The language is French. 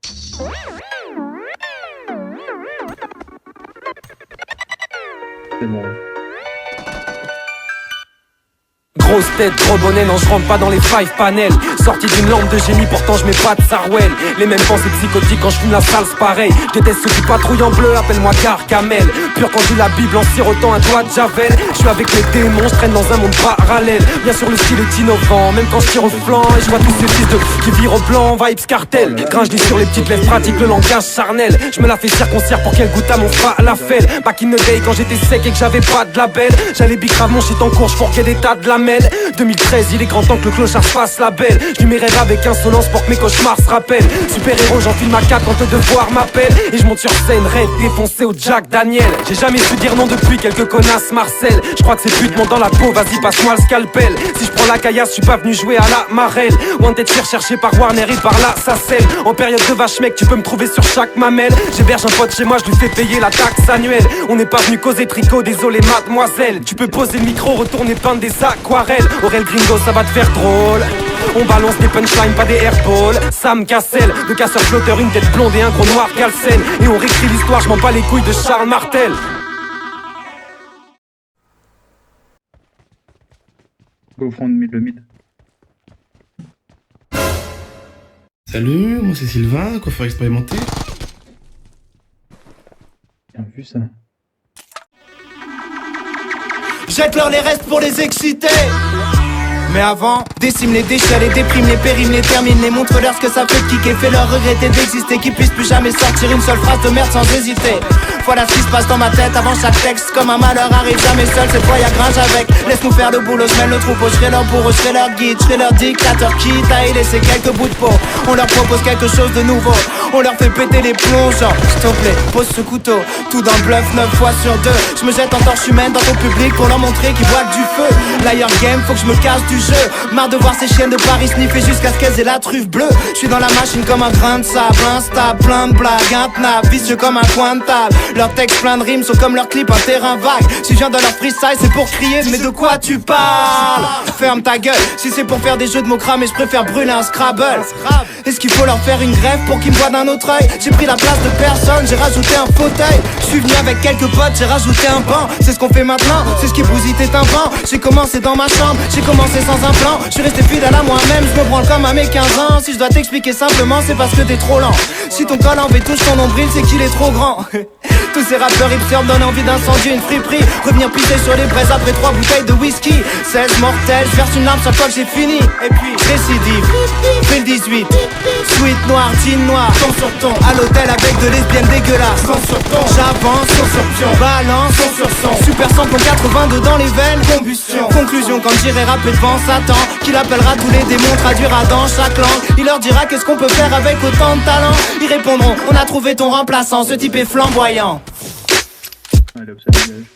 C'est bon. Grosse tête, gros bonnet, non je rentre pas dans les five panels. Sorti d'une lampe de génie, pourtant je mets pas de Sarwell. Les mêmes pensées psychotiques quand je fume la salle, c'est pareil. Je déteste ceux qui patrouillent en bleu, appelle-moi Gargamel. Pur quand je lis la Bible en sirotant un doigt de Javel. Je suis avec les démons, je traîne dans un monde parallèle. Bien sûr le style est innovant, même quand je tire au flanc. Et je vois tous ces fils de qui virent au blanc, vibes cartel. Gringe dis sur les petites lèvres pratiques, le langage charnel. Je me la fais circoncire pour qu'elle goûte à mon falafel. Back in the day quand j'étais sec et que j'avais pas de label. J'allais bicrave mon shit en cours, je fourguais des tas de lamelles. 2013, il est grand temps que le clochard fasse la belle. Je lui rêve avec insolence pour que mes cauchemars se rappellent. Super héros, j'enfile ma cape quand le devoir m'appelle. Et je monte sur scène, raid, défoncé au Jack Daniel. J'ai jamais su dire non depuis quelques connasses Marcel. Je crois que ces putes montent dans la peau, vas-y passe-moi le scalpel. Si je prends la caillasse, je suis pas venu jouer à la marelle. Wanted recherché par Warner et par la Sacelle. En période de vache mec, tu peux me trouver sur chaque mamelle. J'héberge un pote chez moi, je lui fais payer la taxe annuelle. On n'est pas venu causer tricot, désolé mademoiselle. Tu peux poser le micro, retourner peindre des aquarelles. Aurel Gringo, ça va te faire drôle. On balance des punchlines, pas des airballs. Sam Cassel, de casseur flotteur, une tête blonde et un gros noir calcène. Et on réécrit l'histoire, je m'en bats les couilles de Charles Martel. Go front mid, le mid. Salut, moi c'est Sylvain, coiffeur expérimenté. Bien vu ça. Jette-leur les restes pour les exciter. Mais avant, décime les déchets, les déprime, les périme, les termine, les montre-leur ce que ça fait de kicker, fais-leur regretter d'exister, qu'ils puissent plus jamais sortir une seule phrase de merde sans hésiter. Voilà ce qui se passe dans ma tête avant chaque texte, comme un malheur arrive jamais seul, cette fois y'a Gringe avec. Laisse-nous faire le boulot, je mène le troupeau, je serai leur bourreau, je serai leur guide, je serai leur dictateur, quitte à y laisser quelques bouts de peau. On leur propose quelque chose de nouveau, on leur fait péter les plombs, genre, s'il te plaît, pose ce couteau, tout dans le bluff 9 fois sur 2. Je me jette en torche humaine dans ton public pour leur montrer qu'ils voient du feu. L'ailleurs game, faut que je me cache du jeu. Marre de voir ces chiennes de Paris sniffer jusqu'à ce qu'elles aient la truffe bleue. Je suis dans la machine comme un grain de sable, instable, plein de blagues, intenable, vicieux comme un coin de table. Leurs textes pleins de rimes sont comme leurs clips, un terrain vague. Si je viens dans leur freestyle, c'est pour crier, mais de quoi tu parles? Ferme ta gueule, si c'est pour faire des jeux de mots cramés, je préfère brûler un Scrabble. Est-ce qu'il faut leur faire une grève pour qu'ils me voient d'un autre œil? J'ai pris la place de personne, j'ai rajouté un fauteuil. Je suis venu avec quelques potes, j'ai rajouté un banc. C'est ce qu'on fait maintenant, c'est ce qui bousille tes tympans. J'ai commencé dans ma chambre, j'ai commencé sans un plan. Je suis resté fidèle à moi-même, je me branle comme à mes 15 ans. Si je dois t'expliquer simplement, c'est parce que t'es trop lent. Si ton col en touche ton nombril, c'est qu'il est trop grand. Tous ces rappeurs hipsters donnent envie d'incendier une friperie. Revenir pisser sur les braises après 3 bouteilles de whisky. 16 mortels, je verse une larme chaque fois que j'ai fini. Et puis, récidive, 2018. Sweet noir, jean noir, ton sur ton. À l'hôtel avec de lesbiennes dégueulasses. Son sur ton, j'avance, son sur pion. Balance, son sur son. Super samplon 82 dans les veines. Combustion, conclusion quand j'irai rapper devant Satan, qu'il appellera tous les démons, traduira dans chaque langue. Il leur dira qu'est-ce qu'on peut faire avec autant de talent. Ils répondront, on a trouvé ton remplaçant, ce type est flamboyant. Allez, hop, ça dégage.